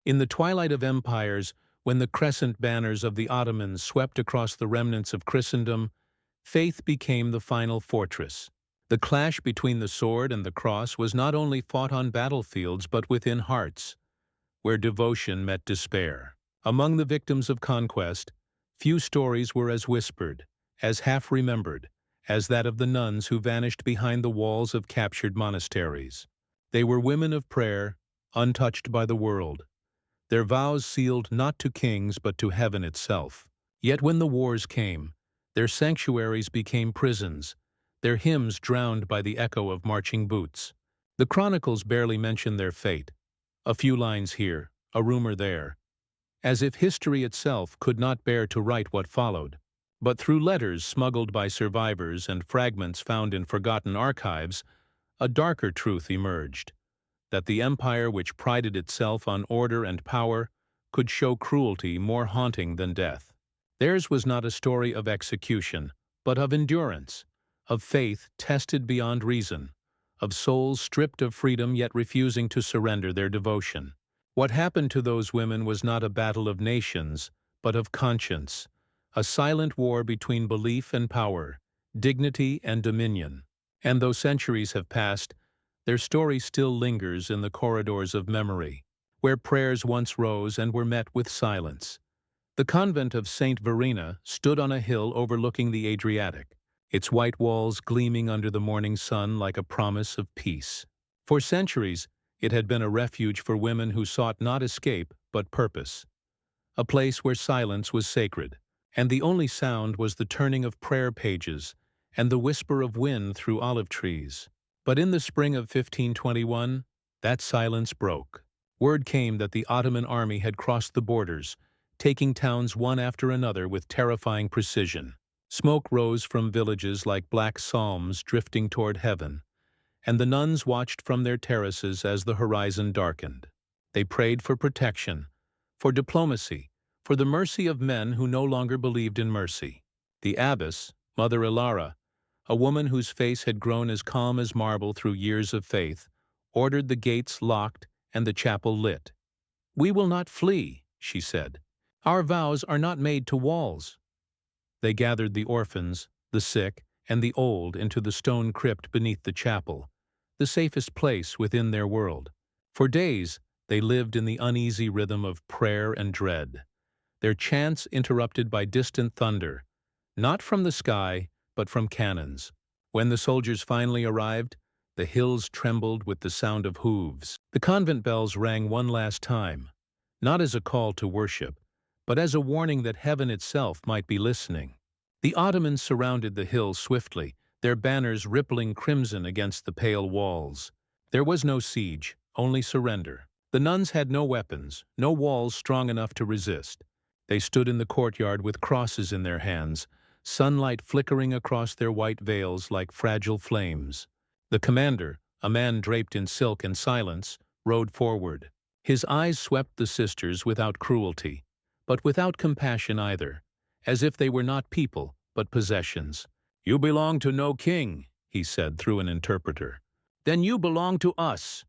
In the twilight of empires, when the crescent banners of the Ottomans swept across the remnants of Christendom, faith became the final fortress. The clash between the sword and the cross was not only fought on battlefields but within hearts, where devotion met despair. Among the victims of conquest, few stories were as whispered, as half-remembered, as that of the nuns who vanished behind the walls of captured monasteries. They were women of prayer, untouched by the world, their vows sealed not to kings but to heaven itself. Yet when the wars came, their sanctuaries became prisons, their hymns drowned by the echo of marching boots. The chronicles barely mention their fate, a few lines here, a rumor there, as if history itself could not bear to write what followed. But through letters smuggled by survivors and fragments found in forgotten archives, a darker truth emerged, that the empire which prided itself on order and power could show cruelty more haunting than death. Theirs was not a story of execution, but of endurance, of faith tested beyond reason, of souls stripped of freedom yet refusing to surrender their devotion. What happened to those women was not a battle of nations, but of conscience, a silent war between belief and power, dignity and dominion. And though centuries have passed, their story still lingers in the corridors of memory, where prayers once rose and were met with silence. The convent of St. Verena stood on a hill overlooking the Adriatic, its white walls gleaming under the morning sun like a promise of peace. For centuries, it had been a refuge for women who sought not escape but purpose, a place where silence was sacred, and the only sound was the turning of prayer pages and the whisper of wind through olive trees. But in the spring of 1521, that silence broke. Word came that the Ottoman army had crossed the borders, taking towns one after another with terrifying precision. Smoke rose from villages like black psalms drifting toward heaven, and the nuns watched from their terraces as the horizon darkened. They prayed for protection, for diplomacy, for the mercy of men who no longer believed in mercy. The abbess, Mother Ilara, a woman whose face had grown as calm as marble through years of faith, ordered the gates locked and the chapel lit. "We will not flee," she said. "Our vows are not made to walls." They gathered the orphans, the sick, and the old into the stone crypt beneath the chapel, the safest place within their world. For days, they lived in the uneasy rhythm of prayer and dread, their chants interrupted by distant thunder, not from the sky, but from cannons. When the soldiers finally arrived, the hills trembled with the sound of hooves. The convent bells rang one last time, not as a call to worship, but as a warning that heaven itself might be listening. The Ottomans surrounded the hill swiftly, their banners rippling crimson against the pale walls. There was no siege, only surrender. The nuns had no weapons, no walls strong enough to resist. They stood in the courtyard with crosses in their hands, sunlight flickering across their white veils like fragile flames. The commander, a man draped in silk and silence, rode forward. His eyes swept the sisters without cruelty, but without compassion either, as if they were not people, but possessions. "You belong to no king," he said through an interpreter. "Then you belong to us."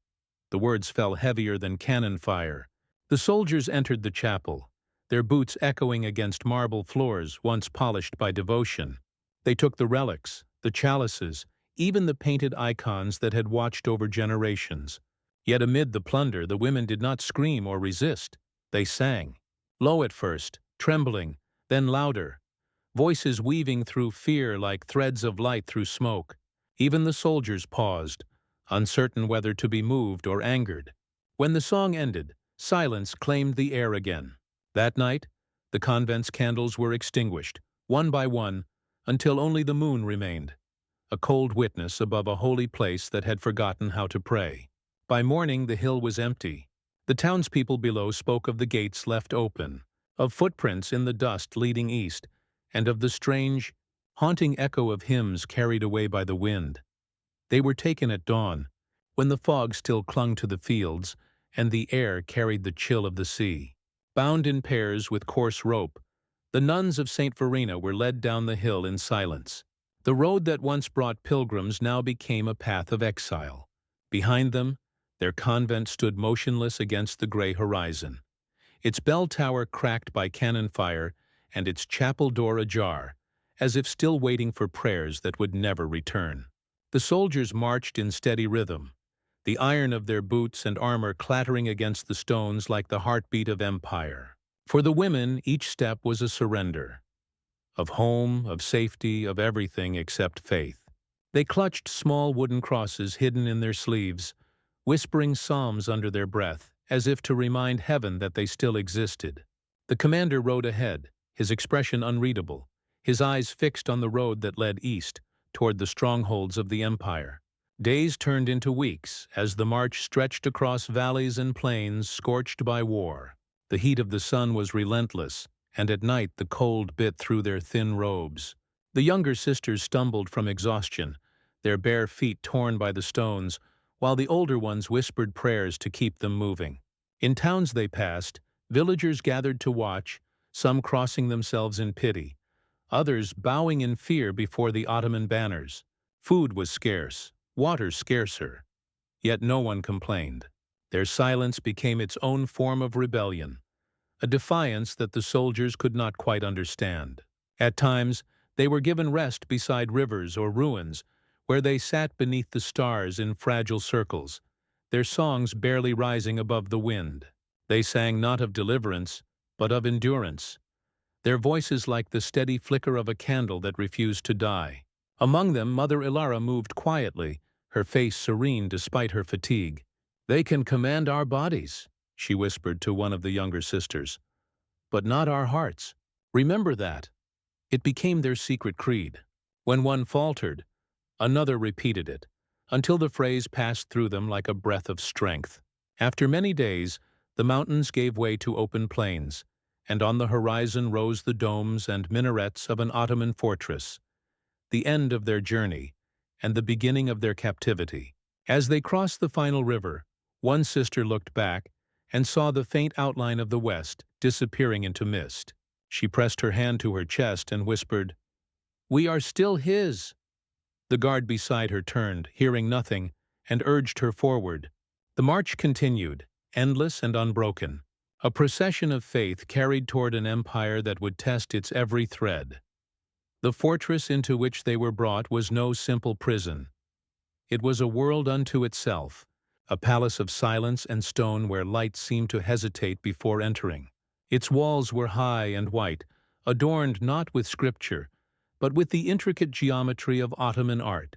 The words fell heavier than cannon fire. The soldiers entered the chapel, their boots echoing against marble floors once polished by devotion. They took the relics, the chalices, even the painted icons that had watched over generations. Yet amid the plunder, the women did not scream or resist. They sang. Low at first, trembling, then louder, voices weaving through fear like threads of light through smoke. Even the soldiers paused, uncertain whether to be moved or angered. When the song ended, silence claimed the air again. That night, the convent's candles were extinguished, one by one, until only the moon remained, a cold witness above a holy place that had forgotten how to pray. By morning, the hill was empty. The townspeople below spoke of the gates left open, of footprints in the dust leading east, and of the strange, haunting echo of hymns carried away by the wind. They were taken at dawn, when the fog still clung to the fields, and the air carried the chill of the sea. Bound in pairs with coarse rope, the nuns of St. Verena were led down the hill in silence. The road that once brought pilgrims now became a path of exile. Behind them, Their convent stood motionless against the gray horizon, its bell tower cracked by cannon fire and its chapel door ajar, as if still waiting for prayers that would never return. The soldiers marched in steady rhythm, the iron of their boots and armor clattering against the stones like the heartbeat of empire. For the women, each step was a surrender, of home, of safety, of everything except faith. They clutched small wooden crosses hidden in their sleeves, whispering psalms under their breath, as if to remind heaven that they still existed. The commander rode ahead, his expression unreadable, his eyes fixed on the road that led east, toward the strongholds of the empire. Days turned into weeks as the march stretched across valleys and plains scorched by war. The heat of the sun was relentless, and at night the cold bit through their thin robes. The younger sisters stumbled from exhaustion, their bare feet torn by the stones, while the older ones whispered prayers to keep them moving. In towns they passed, villagers gathered to watch, some crossing themselves in pity, others bowing in fear before the Ottoman banners. Food was scarce, water scarcer, yet no one complained. Their silence became its own form of rebellion, a defiance that the soldiers could not quite understand. At times, they were given rest beside rivers or ruins, where they sat beneath the stars in fragile circles, their songs barely rising above the wind. They sang not of deliverance, but of endurance, their voices like the steady flicker of a candle that refused to die. Among them, Mother Ilara moved quietly, her face serene despite her fatigue. "They can command our bodies," she whispered to one of the younger sisters, "but not our hearts. Remember that." It became their secret creed. When one faltered, another repeated it, until the phrase passed through them like a breath of strength. After many days, the mountains gave way to open plains, and on the horizon rose the domes and minarets of an Ottoman fortress, the end of their journey and the beginning of their captivity. As they crossed the final river, one sister looked back and saw the faint outline of the west disappearing into mist. She pressed her hand to her chest and whispered, "We are still his." The guard beside her turned, hearing nothing, and urged her forward. The march continued, endless and unbroken, a procession of faith carried toward an empire that would test its every thread. The fortress into which they were brought was no simple prison. It was a world unto itself, a palace of silence and stone where light seemed to hesitate before entering. Its walls were high and white, adorned not with scripture, but with the intricate geometry of Ottoman art,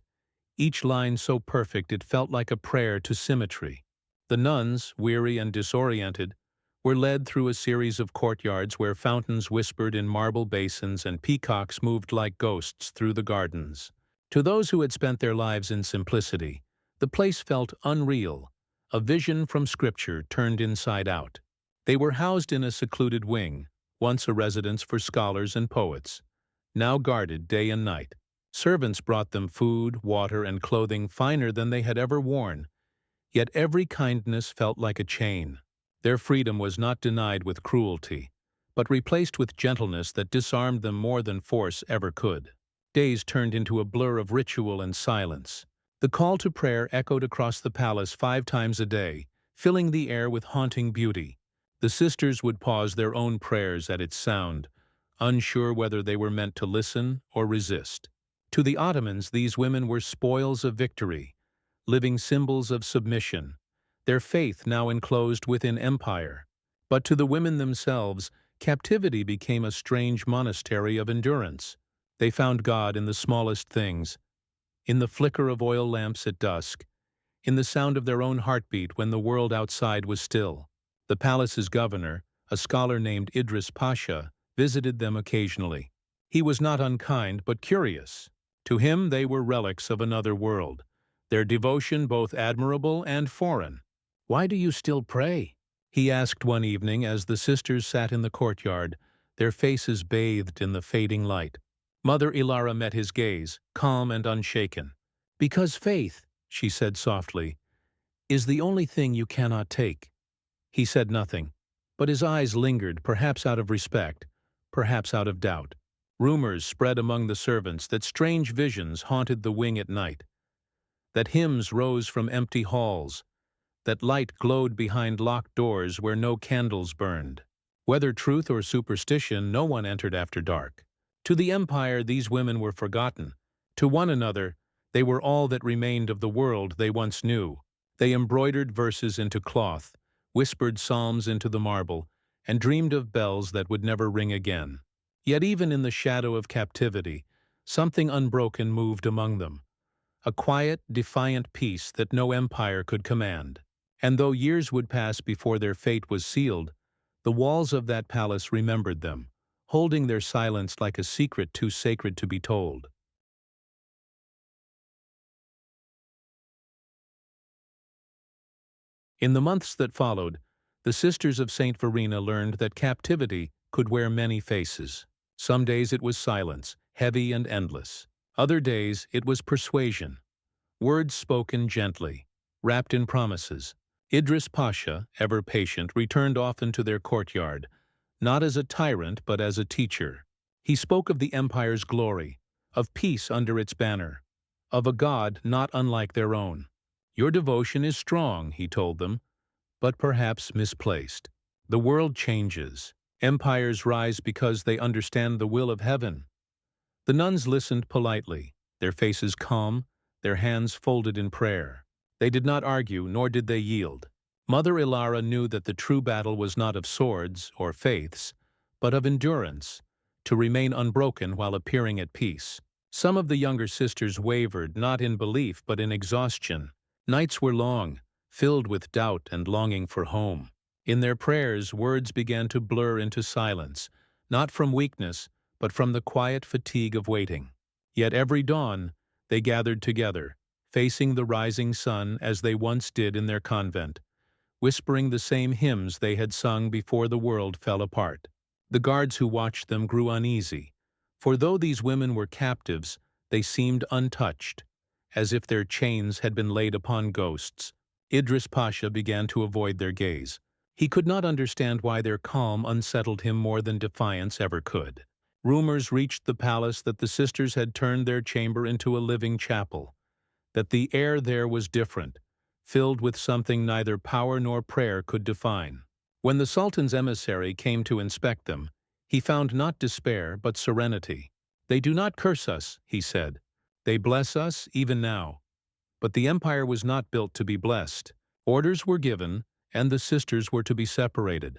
each line so perfect it felt like a prayer to symmetry. The nuns, weary and disoriented, were led through a series of courtyards where fountains whispered in marble basins and peacocks moved like ghosts through the gardens. To those who had spent their lives in simplicity, the place felt unreal, a vision from scripture turned inside out. They were housed in a secluded wing, once a residence for scholars and poets, now guarded day and night. Servants brought them food, water, and clothing finer than they had ever worn, yet every kindness felt like a chain. Their freedom was not denied with cruelty, but replaced with gentleness that disarmed them more than force ever could. Days turned into a blur of ritual and silence. The call to prayer echoed across the palace 5 times a day, filling the air with haunting beauty. The sisters would pause their own prayers at its sound, unsure whether they were meant to listen or resist. To the Ottomans, these women were spoils of victory, living symbols of submission, their faith now enclosed within empire. But to the women themselves, captivity became a strange monastery of endurance. They found God in the smallest things, in the flicker of oil lamps at dusk, in the sound of their own heartbeat when the world outside was still. The palace's governor, a scholar named Idris Pasha, visited them occasionally. He was not unkind but curious. To him they were relics of another world, their devotion both admirable and foreign. "Why do you still pray?" he asked one evening as the sisters sat in the courtyard, their faces bathed in the fading light. Mother Ilara met his gaze, calm and unshaken. "Because faith," she said softly, "is the only thing you cannot take." He said nothing, but his eyes lingered, perhaps out of respect, perhaps out of doubt. Rumors spread among the servants that strange visions haunted the wing at night, that hymns rose from empty halls, that light glowed behind locked doors where no candles burned. Whether truth or superstition, no one entered after dark. To the empire, these women were forgotten. To one another, they were all that remained of the world they once knew. They embroidered verses into cloth, whispered psalms into the marble, and dreamed of bells that would never ring again. Yet even in the shadow of captivity, something unbroken moved among them, a quiet, defiant peace that no empire could command. And though years would pass before their fate was sealed, the walls of that palace remembered them, holding their silence like a secret too sacred to be told. In the months that followed, the Sisters of St. Verena learned that captivity could wear many faces. Some days it was silence, heavy and endless. Other days it was persuasion, words spoken gently, wrapped in promises. Idris Pasha, ever patient, returned often to their courtyard, not as a tyrant but as a teacher. He spoke of the empire's glory, of peace under its banner, of a God not unlike their own. "Your devotion is strong," he told them, "but perhaps misplaced. The world changes. Empires rise because they understand the will of heaven." The nuns listened politely, their faces calm, their hands folded in prayer. They did not argue, nor did they yield. Mother Ilara knew that the true battle was not of swords or faiths, but of endurance, to remain unbroken while appearing at peace. Some of the younger sisters wavered, not in belief but in exhaustion. Nights were long, filled with doubt and longing for home. In their prayers, words began to blur into silence, not from weakness, but from the quiet fatigue of waiting. Yet every dawn, they gathered together, facing the rising sun as they once did in their convent, whispering the same hymns they had sung before the world fell apart. The guards who watched them grew uneasy, for though these women were captives, they seemed untouched, as if their chains had been laid upon ghosts. Idris Pasha began to avoid their gaze. He could not understand why their calm unsettled him more than defiance ever could. Rumors reached the palace that the sisters had turned their chamber into a living chapel, that the air there was different, filled with something neither power nor prayer could define. When the Sultan's emissary came to inspect them, he found not despair but serenity. "They do not curse us," he said. "They bless us even now." But the empire was not built to be blessed. Orders were given, and the sisters were to be separated,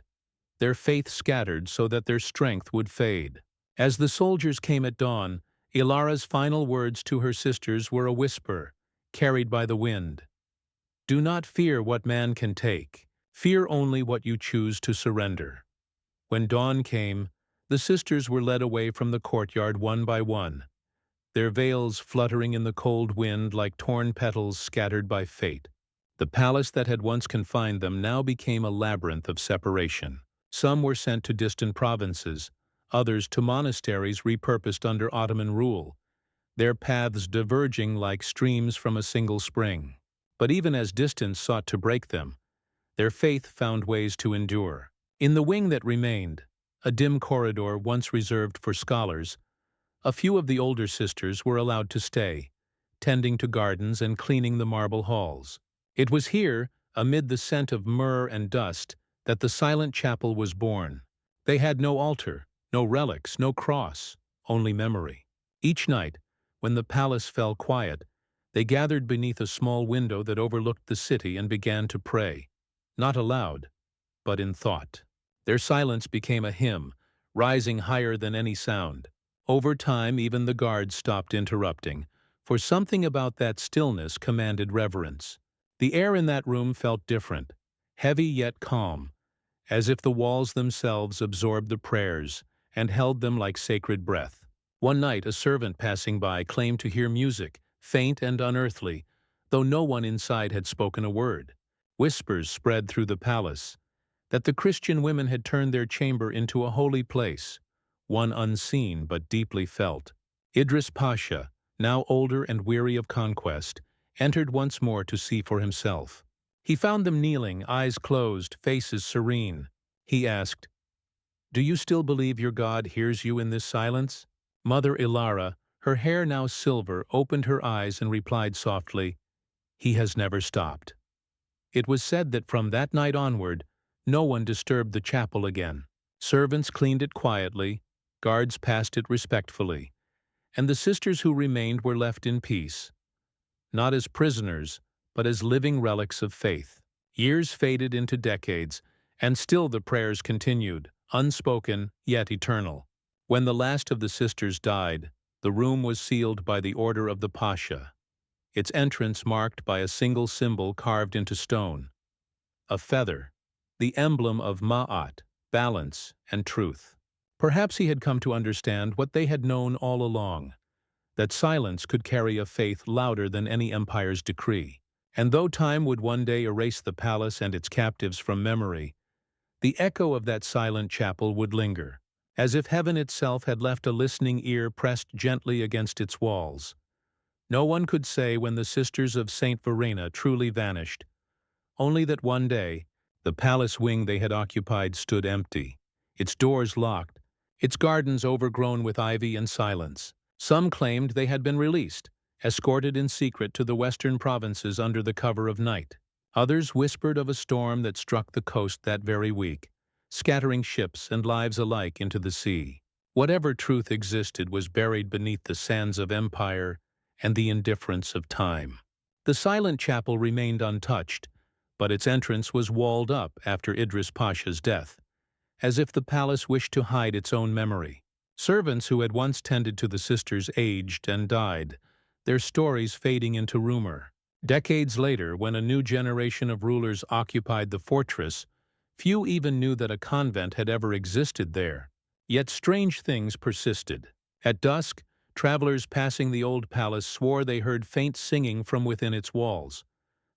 their faith scattered so that their strength would fade. As the soldiers came at dawn, Ilara's final words to her sisters were a whisper, carried by the wind. "Do not fear what man can take. Fear only what you choose to surrender." When dawn came, the sisters were led away from the courtyard one by one, their veils fluttering in the cold wind like torn petals scattered by fate. The palace that had once confined them now became a labyrinth of separation. Some were sent to distant provinces, others to monasteries repurposed under Ottoman rule, their paths diverging like streams from a single spring. But even as distance sought to break them, their faith found ways to endure. In the wing that remained, a dim corridor once reserved for scholars, a few of the older sisters were allowed to stay, tending to gardens and cleaning the marble halls. It was here, amid the scent of myrrh and dust, that the silent chapel was born. They had no altar, no relics, no cross, only memory. Each night, when the palace fell quiet, they gathered beneath a small window that overlooked the city and began to pray, not aloud, but in thought. Their silence became a hymn, rising higher than any sound. Over time, even the guards stopped interrupting, for something about that stillness commanded reverence. The air in that room felt different, heavy yet calm, as if the walls themselves absorbed the prayers and held them like sacred breath. One night, a servant passing by claimed to hear music, faint and unearthly, though no one inside had spoken a word. Whispers spread through the palace that the Christian women had turned their chamber into a holy place, one unseen but deeply felt. Idris Pasha, now older and weary of conquest, entered once more to see for himself. He found them kneeling, eyes closed, faces serene. He asked, "Do you still believe your God hears you in this silence?" Mother Ilara, her hair now silver, opened her eyes and replied softly, "He has never stopped." It was said that from that night onward, no one disturbed the chapel again. Servants cleaned it quietly, guards passed it respectfully, and the sisters who remained were left in peace, not as prisoners, but as living relics of faith. Years faded into decades, and still the prayers continued, unspoken yet eternal. When the last of the sisters died, the room was sealed by the order of the Pasha, its entrance marked by a single symbol carved into stone, a feather, the emblem of Ma'at, balance and truth. Perhaps he had come to understand what they had known all along, that silence could carry a faith louder than any empire's decree. And though time would one day erase the palace and its captives from memory, the echo of that silent chapel would linger, as if heaven itself had left a listening ear pressed gently against its walls. No one could say when the sisters of St. Verena truly vanished, only that one day, the palace wing they had occupied stood empty, its doors locked, its gardens overgrown with ivy and silence. Some claimed they had been released, escorted in secret to the western provinces under the cover of night. Others whispered of a storm that struck the coast that very week, scattering ships and lives alike into the sea. Whatever truth existed was buried beneath the sands of empire and the indifference of time. The silent chapel remained untouched, but its entrance was walled up after Idris Pasha's death, as if the palace wished to hide its own memory. Servants who had once tended to the sisters aged and died, their stories fading into rumor. Decades later, when a new generation of rulers occupied the fortress, few even knew that a convent had ever existed there. Yet strange things persisted. At dusk, travelers passing the old palace swore they heard faint singing from within its walls,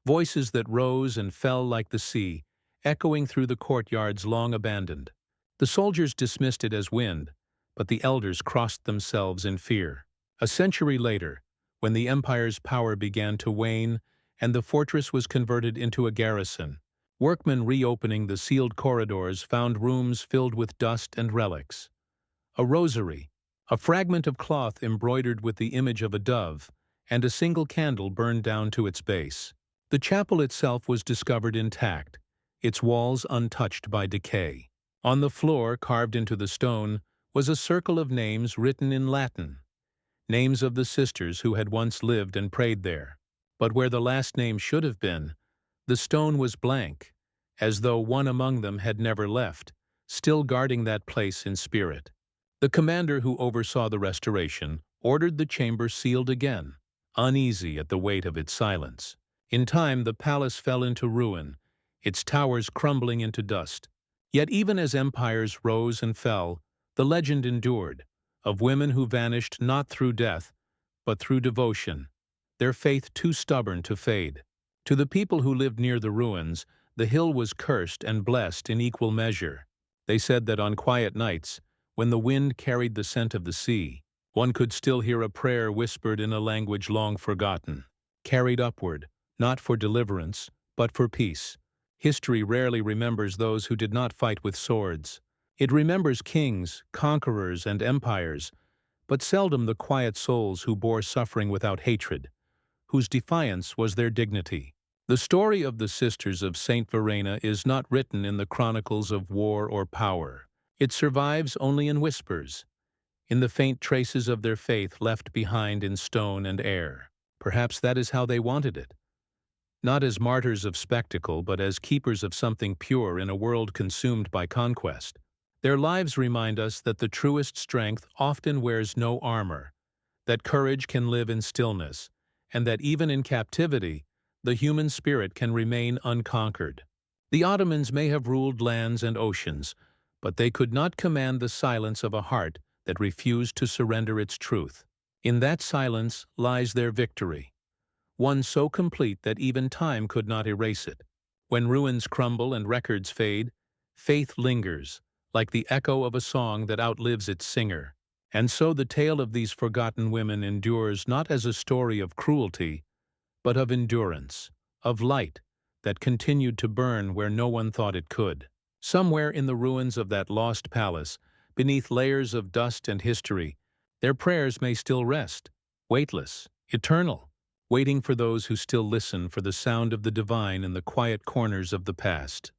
voices that rose and fell like the sea, echoing through the courtyards long abandoned. The soldiers dismissed it as wind, but the elders crossed themselves in fear. A century later, when the empire's power began to wane and the fortress was converted into a garrison, workmen reopening the sealed corridors found rooms filled with dust and relics. A rosary, a fragment of cloth embroidered with the image of a dove, and a single candle burned down to its base. The chapel itself was discovered intact, its walls untouched by decay. On the floor, carved into the stone, was a circle of names written in Latin, names of the sisters who had once lived and prayed there. But where the last name should have been, the stone was blank, as though one among them had never left, still guarding that place in spirit. The commander who oversaw the restoration ordered the chamber sealed again, uneasy at the weight of its silence. In time, the palace fell into ruin, its towers crumbling into dust. Yet even as empires rose and fell, the legend endured, of women who vanished not through death, but through devotion, their faith too stubborn to fade. To the people who lived near the ruins, the hill was cursed and blessed in equal measure. They said that on quiet nights, when the wind carried the scent of the sea, one could still hear a prayer whispered in a language long forgotten, carried upward, not for deliverance, but for peace. History rarely remembers those who did not fight with swords. It remembers kings, conquerors, and empires, but seldom the quiet souls who bore suffering without hatred, whose defiance was their dignity. The story of the Sisters of St. Verena is not written in the chronicles of war or power. It survives only in whispers, in the faint traces of their faith left behind in stone and air. Perhaps that is how they wanted it. Not as martyrs of spectacle, but as keepers of something pure in a world consumed by conquest. Their lives remind us that the truest strength often wears no armor, that courage can live in stillness, and that even in captivity, the human spirit can remain unconquered. The Ottomans may have ruled lands and oceans, but they could not command the silence of a heart that refused to surrender its truth. In that silence lies their victory, one so complete that even time could not erase it. When ruins crumble and records fade, faith lingers, like the echo of a song that outlives its singer. And so the tale of these forgotten women endures not as a story of cruelty, but of endurance, of light that continued to burn where no one thought it could. Somewhere in the ruins of that lost palace, beneath layers of dust and history, their prayers may still rest, weightless, eternal, waiting for those who still listen for the sound of the divine in the quiet corners of the past.